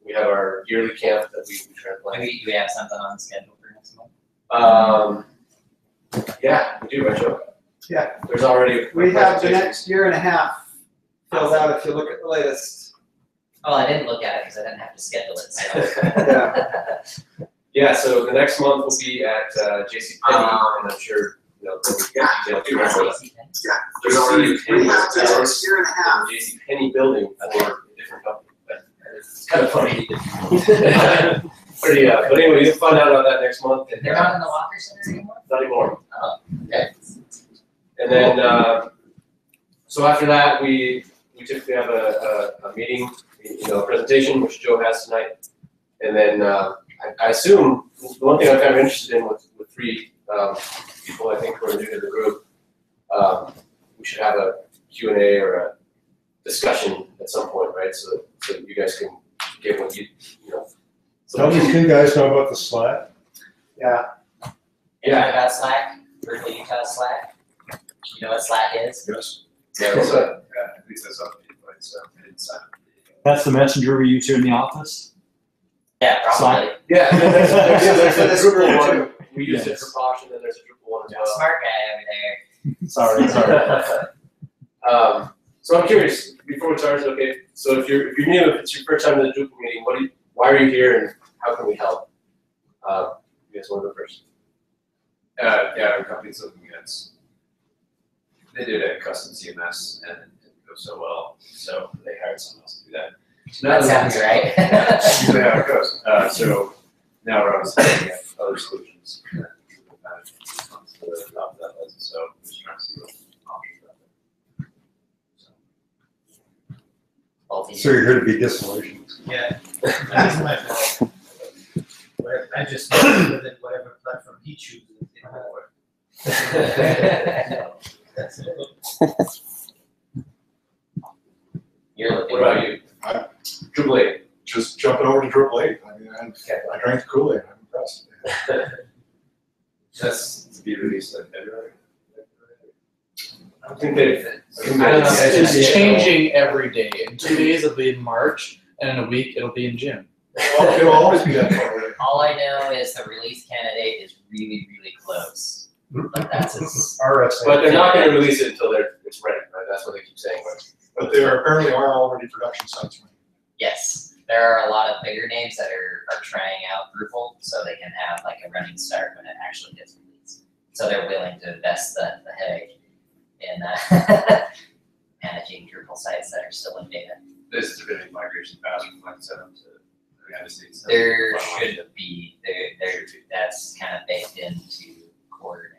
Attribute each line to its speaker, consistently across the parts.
Speaker 1: we have our yearly camp that we try to plan.
Speaker 2: Do we have something on the schedule for next month?
Speaker 1: Yeah, we do, right, Joe?
Speaker 3: Yeah.
Speaker 1: There's already.
Speaker 3: We have the next year and a half filled out if you look at the latest.
Speaker 2: Oh, I didn't look at it because I didn't have to schedule it. So.
Speaker 3: Yeah.
Speaker 1: Yeah, so the next month will be at JCPenney, and I'm sure then we get details.
Speaker 3: There's already
Speaker 1: JCPenney in the JCPenney building for a different company. But it's kind of funny. But anyway, you'll find out about that next month.
Speaker 2: They're not in the Walker Center anymore?
Speaker 1: Not anymore.
Speaker 2: Oh, okay.
Speaker 1: And then, so after that, we typically have a meeting, a presentation, which Joe has tonight. And then I assume the one thing I'm kind of interested in with three people I think who are new to the group, we should have a Q&A or a discussion at some point, right? So you guys can get what you know.
Speaker 4: Don't these two guys know about the Slack?
Speaker 3: Yeah.
Speaker 2: Yeah, about Slack, Drupal Utah Slack. You know what Slack is?
Speaker 4: Yes.
Speaker 1: Yeah, what's up?
Speaker 5: At least that's up to you, but it's inside.
Speaker 6: That's the messenger we use here in the office.
Speaker 2: Yeah, probably.
Speaker 1: Yeah, and then there's a
Speaker 3: This
Speaker 1: Drupal
Speaker 3: group
Speaker 1: one.
Speaker 3: too.
Speaker 1: We use it
Speaker 6: Yes.
Speaker 1: for Posh, and then there's a Drupal one as well.
Speaker 2: Smart guy over there.
Speaker 6: Sorry.
Speaker 1: So I'm curious, before we start, okay, so if you're new, if it's your first time in the Drupal meeting, why are you here and how can we help? You guys want to go first?
Speaker 5: Yeah, our company's looking at, they did a custom CMS and it didn't go so well, so they hired someone else to do that. So
Speaker 2: That sounds right.
Speaker 5: usually how it goes. So now we're obviously looking at other solutions. So we're just trying to see what options are there.
Speaker 4: So you're here to be disillusioned.
Speaker 7: Yeah, that's my fault. I just with it, whatever platform he chooses, it will work. That's it.
Speaker 2: You're looking
Speaker 1: What about you? Drupal 8.
Speaker 4: Just jumping over to Drupal 8. I mean, I drank the Kool-Aid. I'm impressed.
Speaker 5: That's to be released in February.
Speaker 1: I think they've.
Speaker 8: It's changing every day. In 2 days it'll be in March, and in a week it'll be in June.
Speaker 4: It'll always be that far.
Speaker 2: All I know is the release candidate is really, really close. But that's as
Speaker 1: But they're not going to release it until it's ready, right? That's what they keep saying. Right?
Speaker 4: But there apparently are already production sites.
Speaker 2: yes. There are a lot of bigger names that are trying out Drupal, so they can have like a running start when it actually gets released. So they're willing to invest the headache in managing Drupal sites that are still in beta.
Speaker 5: This is a bit of migration path from Flex 7 to the United States.
Speaker 2: There should be, that's kind of baked into core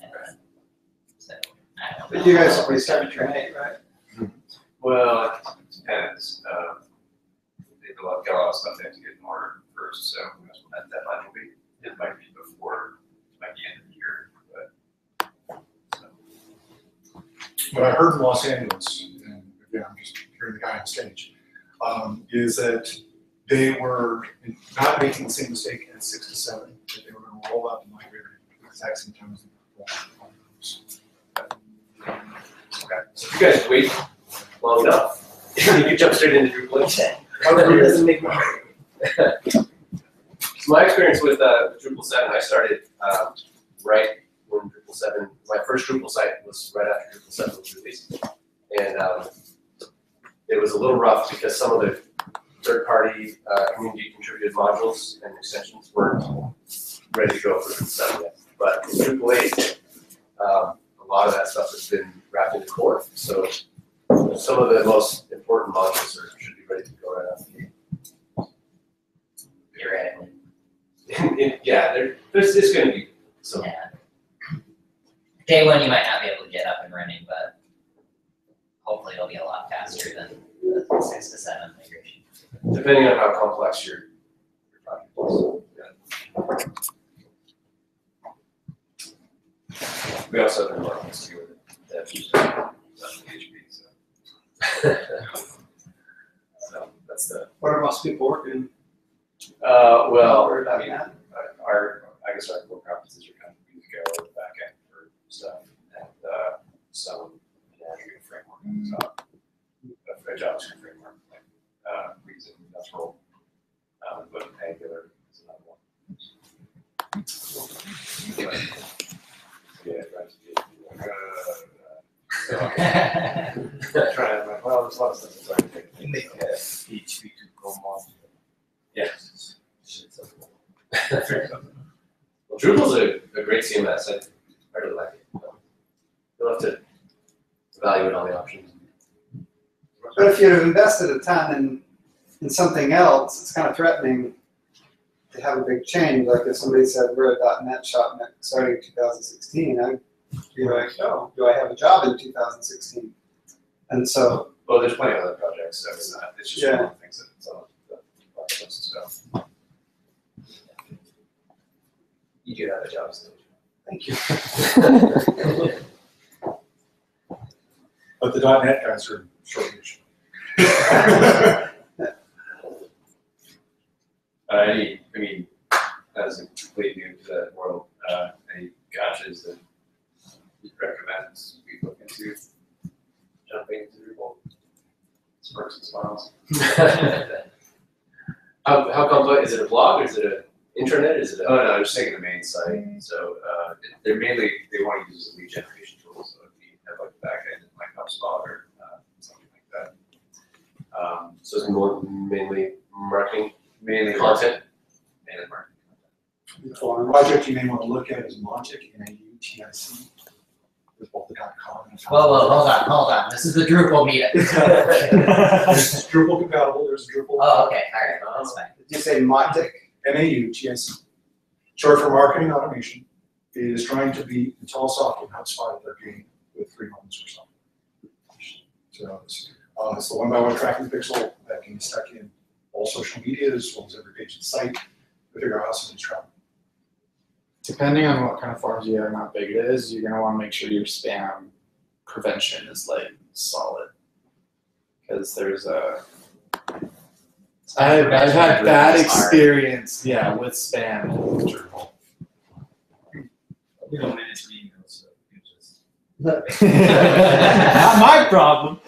Speaker 2: now. So, I don't know.
Speaker 3: But you guys already started training, right?
Speaker 5: Well, it depends. They've got a lot of stuff they have to get in order first, so that's when that deadline will be. It might be before, it might be end of the year, but.
Speaker 4: What I heard in Los Angeles, and again, I'm just hearing the guy on stage, is that they were not making the same mistake at 6 to 7, that they were going to roll out the migrator at the exact same time as the
Speaker 1: Okay. So if you guys wait long enough, you can jump straight into Drupal 8. It doesn't make much. So my experience with Drupal 7, I started right when Drupal 7, my first Drupal site was right after Drupal 7 was released. And it was a little rough because some of the third-party community contributed modules and extensions weren't ready to go for Drupal 7 yet. But in Drupal 8, a lot of that stuff has been wrapped into core. So some of the most important modules should be ready to go right after.
Speaker 2: Theoretically.
Speaker 1: Yeah, there's going to be some.
Speaker 2: Yeah. Day one, you might not be able to get up and running, but hopefully it'll be a lot faster than the 6 to 7 migration.
Speaker 1: Depending on how complex your project is. Yeah. We also have an environment to do with
Speaker 5: PHP, so.
Speaker 1: So that's the.
Speaker 3: What are most people working?
Speaker 1: Well,
Speaker 3: Worried
Speaker 1: I
Speaker 3: about
Speaker 1: mean,
Speaker 3: that?
Speaker 5: I guess our core practices are kind of good to go with the back end for stuff and some Azure framework on top. A JavaScript framework like Reason, natural. But Angular is another one. But, yeah, that's trying, like, well, there's lots of stuff that's already
Speaker 7: You make PHP to go more.
Speaker 5: Yes.
Speaker 1: Well, Drupal's a great CMS. I really like it. You'll have to evaluate all the options.
Speaker 3: But if you've invested a ton in something else, it's kind of threatening to have a big change. Like if somebody said we're a .NET shop starting in 2016, I'd be like, oh, do I have a job in 2016? And so,
Speaker 5: well, there's plenty of other projects, so it's not, it's just one of the things that it's on the list, so.
Speaker 1: You do have a job still.
Speaker 3: thank you.
Speaker 4: But the .NET guys are shortage.
Speaker 5: I mean, as a complete new to that world, any gotchas that you'd recommend we look into jumping into Drupal? Smirks and smiles.
Speaker 1: How complex, is it a blog or is it an intranet, is it
Speaker 5: Oh, no, I'm just taking the main site, so, they're mainly, they want to use as a lead generation tool, so if you have like a backend like HubSpot or, something like that.
Speaker 1: so it's more mainly marketing
Speaker 5: Mainly
Speaker 1: content?
Speaker 5: Mainly marketing.
Speaker 4: The project you may want to look at is Montic, MAUTIC. With both the .com and
Speaker 2: Whoa, hold on. This is the Drupal meetup.
Speaker 4: There's Drupal compatible, there's Drupal.
Speaker 2: Oh, okay, alright, that's fine.
Speaker 3: Did you say Montic?
Speaker 4: MAUTIC. Short for marketing automation. It is trying to be Intellisoft and HubSpot at their game with 3 months or something. So it's the one-by-one tracking pixel that can be stuck in all social media as well as every page of the site to figure out how somebody's traveling.
Speaker 8: Depending on what kind of forms you have and how big it is, you're gonna want to make sure your spam prevention is like solid. Because there's I've had bad experience, yeah, with spam.
Speaker 7: We don't manage the emails, so you just.
Speaker 6: Not my problem.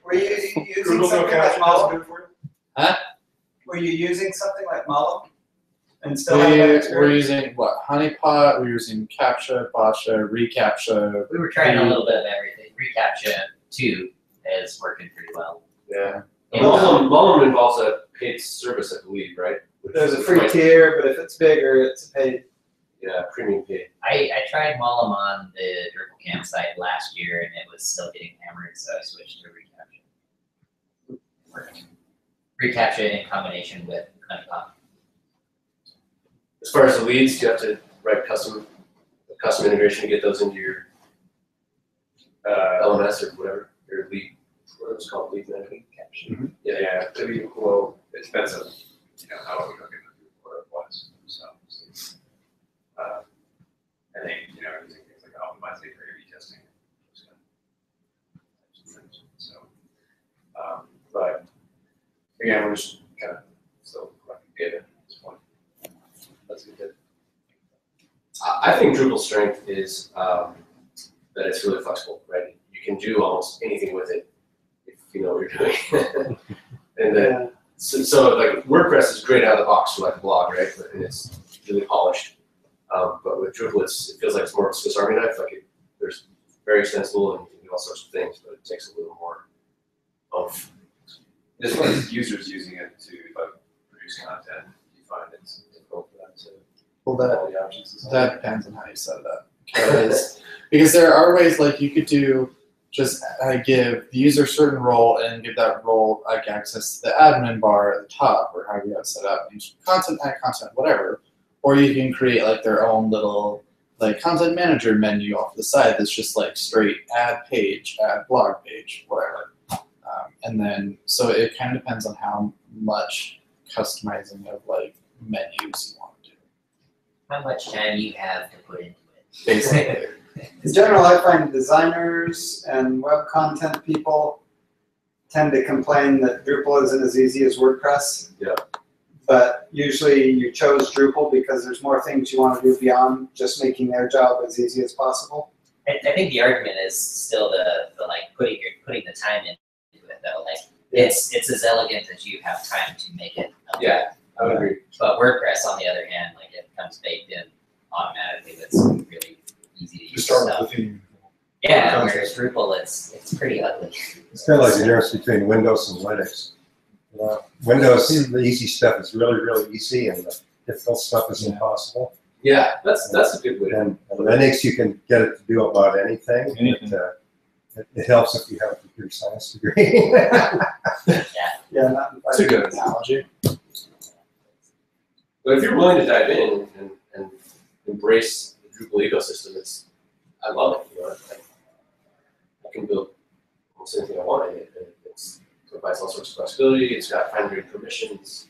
Speaker 3: Were you using
Speaker 4: Drupal
Speaker 3: something
Speaker 4: cache
Speaker 3: like Malo?
Speaker 4: does it for you?
Speaker 8: Huh?
Speaker 3: Were you using something like Malo? And still have that
Speaker 8: We're
Speaker 3: experience?
Speaker 8: using what? Honeypot, we're using CAPTCHA, BOTCHA, reCAPTCHA.
Speaker 2: We were trying a little bit of everything. reCAPTCHA 2 is working pretty well.
Speaker 1: Yeah.
Speaker 2: And,
Speaker 1: Mullen involves a paid service, I believe, right? Which
Speaker 3: There's a
Speaker 1: is
Speaker 3: free
Speaker 1: like-
Speaker 3: tier, but if it's bigger, it's paid.
Speaker 1: Yeah, premium paid.
Speaker 2: I tried Mollum on the Drupal campsite last year and it was still getting hammered, so I switched to reCAPTCHA. reCAPTCHA in combination with Honeypot.
Speaker 1: As far as the leads, you have to write custom integration to get those into your LMS or whatever, your lead, what it's called, lead management caption.
Speaker 5: Yeah, I mean, well, it depends on, how we look at what it was, so. And then, using things like optimizing for A/B testing. So, but again, we're just kind of still collecting data at this point.
Speaker 1: That's good. I think Drupal's strength is that it's really flexible, right? You can do almost anything with it if you know what you're doing. And then, so like WordPress is great out of the box for like a blog, right? And it's really polished. But with Drupal, it feels like it's more of a Swiss Army knife. Like there's very extensible and you can do all sorts of things, but it takes a little more of.
Speaker 5: As far as users using it to produce content, you find it's difficult for them to
Speaker 8: Well,
Speaker 5: all the options and stuff.
Speaker 8: that depends on how you set it up. Because there are ways like you could do just give the user a certain role and give that role like access to the admin bar at the top or however you have it set up. Content, add content, whatever. Or you can create like their own little like content manager menu off the side that's just like straight add page, add blog page, whatever. And then, so it kind of depends on how much customizing of like menus you want to do.
Speaker 2: How much time you have to put into it.
Speaker 8: Basically.
Speaker 3: In general, I find designers and web content people tend to complain that Drupal isn't as easy as WordPress.
Speaker 1: Yeah.
Speaker 3: But usually you chose Drupal because there's more things you want to do beyond just making their job as easy as possible.
Speaker 2: I think the argument is still the like putting the time into it though. Like it's as elegant as you have time to make it.
Speaker 1: Yeah, I would agree.
Speaker 2: But WordPress, on the other hand, like it comes baked in automatically with some really easy to
Speaker 4: You
Speaker 2: use
Speaker 4: start
Speaker 2: stuff.
Speaker 4: with the theme.
Speaker 2: Yeah,
Speaker 4: Comes
Speaker 2: whereas Drupal, it's pretty ugly.
Speaker 9: It's kind of like the difference between Windows and Linux. Windows, the easy stuff is really, really easy, and the difficult stuff is impossible.
Speaker 1: Yeah, that's a good way.
Speaker 9: And Linux, you can get it to do about anything.
Speaker 6: Anything.
Speaker 9: But, it helps if you have a computer science degree.
Speaker 3: Yeah, not
Speaker 8: That's a good analogy.
Speaker 1: But if you're willing to dive in and embrace the Drupal ecosystem, I love it. You know, I can build almost anything I want in it. And it provides all sorts of flexibility. It's got fine-grained permissions.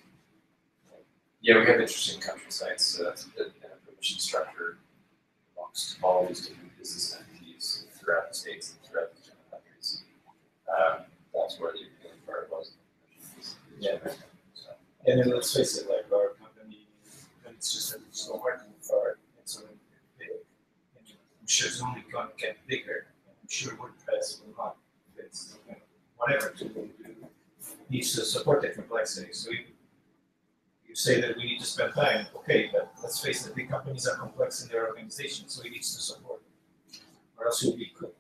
Speaker 5: Yeah, we have interesting country sites, so that's a good kind of permission structure amongst all these different business entities throughout the states and throughout the different countries. That's where the appealing part was.
Speaker 7: Yeah.
Speaker 5: So,
Speaker 7: And then let's face it, like our company, and it's just that it's not working for it, it's only big. And I'm sure it's only going to get bigger. I'm sure WordPress will not, it's, you know, whatever tool we do needs to support the complexity. So you say that we need to spend time, okay, but let's face it, big companies are complex in their organization, so it needs to support. Or else you'll be cooked.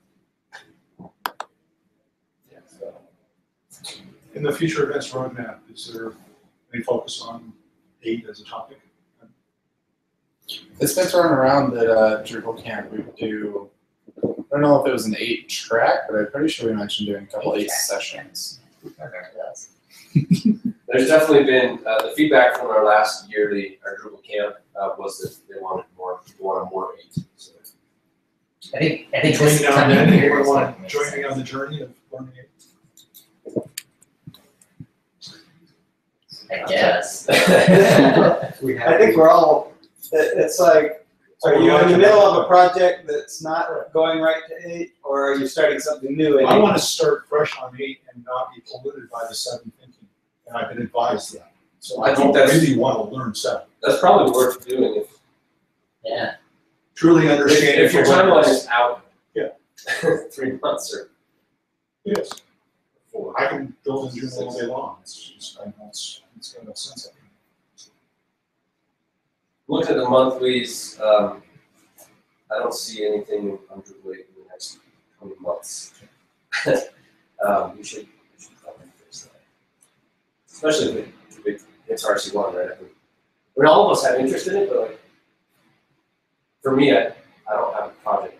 Speaker 5: yeah, so.
Speaker 4: In the future events roadmap, is there any focus on 8 as a topic?
Speaker 8: It's been thrown around that Drupal camp we would do. I don't know if it was an 8 track, but I'm pretty sure we mentioned doing a couple 8 sessions.
Speaker 1: There's definitely been the feedback from our last yearly Drupal camp was that they wanted more. People wanted more 8. So,
Speaker 2: I think this
Speaker 4: Join down
Speaker 2: coming
Speaker 4: then,
Speaker 2: year
Speaker 4: anyone
Speaker 2: is
Speaker 4: want
Speaker 2: like
Speaker 4: to
Speaker 2: makes
Speaker 4: join me on
Speaker 2: sense.
Speaker 4: the journey of learning 8?
Speaker 2: I guess.
Speaker 3: I think we're all, it's like, are you in the middle of a project that's not going right to 8, or are you starting something new in 8?
Speaker 4: I want to start fresh on 8 and not be polluted by the 7 thinking, and I've been advised that. So
Speaker 1: I
Speaker 4: I
Speaker 1: think
Speaker 4: don't
Speaker 1: that's-
Speaker 4: really want to learn 7.
Speaker 1: That's probably worth doing if
Speaker 2: Yeah.
Speaker 4: Truly understand.
Speaker 1: if your timeline is out.
Speaker 4: Yeah.
Speaker 1: 3 months or
Speaker 4: Yes,
Speaker 1: 4.
Speaker 4: I can build in June all day long. It's just, I know it's got no sense of it.
Speaker 1: Look at the monthlies. I don't see anything on Drupal 8 in the next coming months. We should probably fix that. Especially if it's RC1, right? I mean, all of us have interest in it, but like, for me, I don't have a project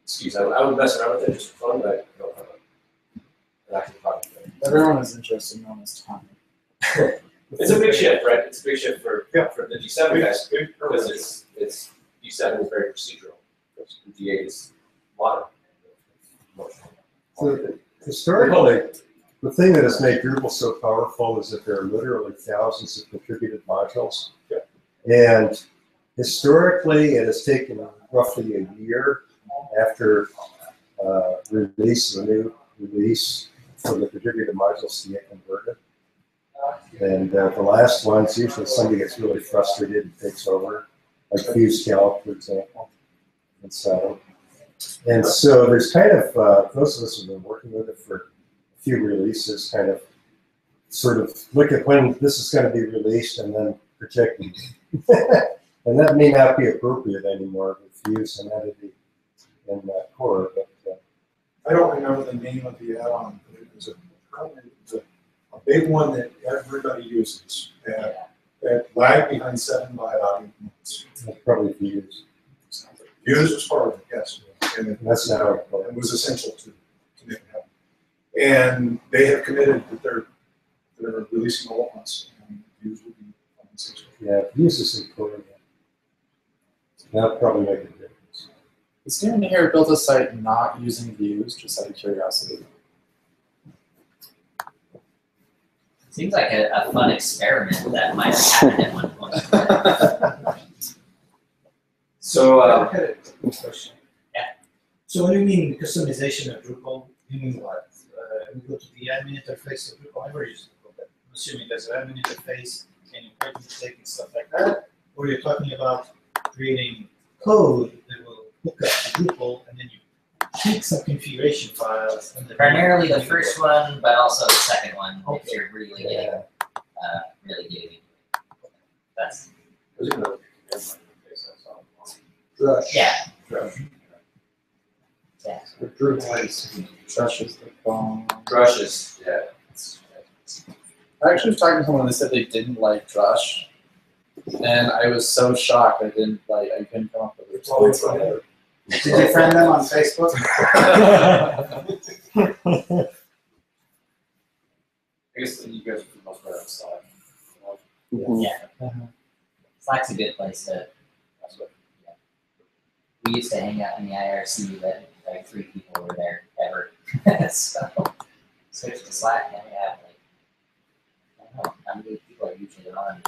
Speaker 1: excuse. I would mess around with it just for fun, but I don't have an active project.
Speaker 8: Everyone is interested in this time.
Speaker 1: It's a big shift, right? It's a big shift for
Speaker 4: Yeah.
Speaker 1: the D7 guys
Speaker 4: Big
Speaker 1: because it's D7 is very procedural. D8 is modern.
Speaker 9: So, historically, the thing that has made Drupal so powerful is that there are literally thousands of contributed modules.
Speaker 4: Yeah.
Speaker 9: And historically, it has taken roughly a year after release of a new release for the contributed modules to get converted. And the last ones, usually somebody gets really frustrated and takes over, like FuseCalc, for example. And so there's kind of, those of us who have been working with it for a few releases, kind of sort of look at when this is going to be released and then projecting. And that may not be appropriate anymore with Fuse and Entity and Core, but
Speaker 4: I don't remember the name of the add-on, but it was a big one that everybody uses that lagged behind 7 by about 8 months.
Speaker 9: that's probably Fuse.
Speaker 4: Fuse was part of it, yes, and
Speaker 9: That's not how it goes.
Speaker 4: it was essential to make it happen. And they have committed that they're releasing all at once, and Fuse will be on the 6th.
Speaker 9: Yeah, Fuse is in Core. That'll probably make a difference.
Speaker 8: Is anyone here built a site not using views, just out of curiosity?
Speaker 2: Seems like a fun experiment that might have happened at one point.
Speaker 1: So
Speaker 7: I had a question.
Speaker 2: Yeah.
Speaker 7: So when you mean customization of Drupal, you mean what? We go to the admin interface of Drupal, I never use Drupal, but I'm assuming there's an admin interface and you create mistake and stuff like that? Or you're talking about creating code that will hook up to Drupal and then you keep some configuration files. And then-
Speaker 2: Primarily the first one, but also the second one, if
Speaker 7: Okay.
Speaker 2: you're really getting into it. That's,
Speaker 1: There's another command line interface, that's all.
Speaker 3: Drush.
Speaker 2: yeah,
Speaker 1: Drush.
Speaker 2: yeah.
Speaker 3: Or Drupal.
Speaker 8: Drush is the phone.
Speaker 1: Drush is, yeah.
Speaker 8: I actually was talking to someone that said they didn't like Drush, and I was so shocked I couldn't come up with a response for it.
Speaker 3: Did you friend them on Facebook?
Speaker 5: I guess that you guys are for the most part on Slack.
Speaker 2: Yeah. Slack's a good place to. We used to hang out in the IRC, but like 3 people were there ever. So switch to Slack and we have like, I don't know, how many people are usually on.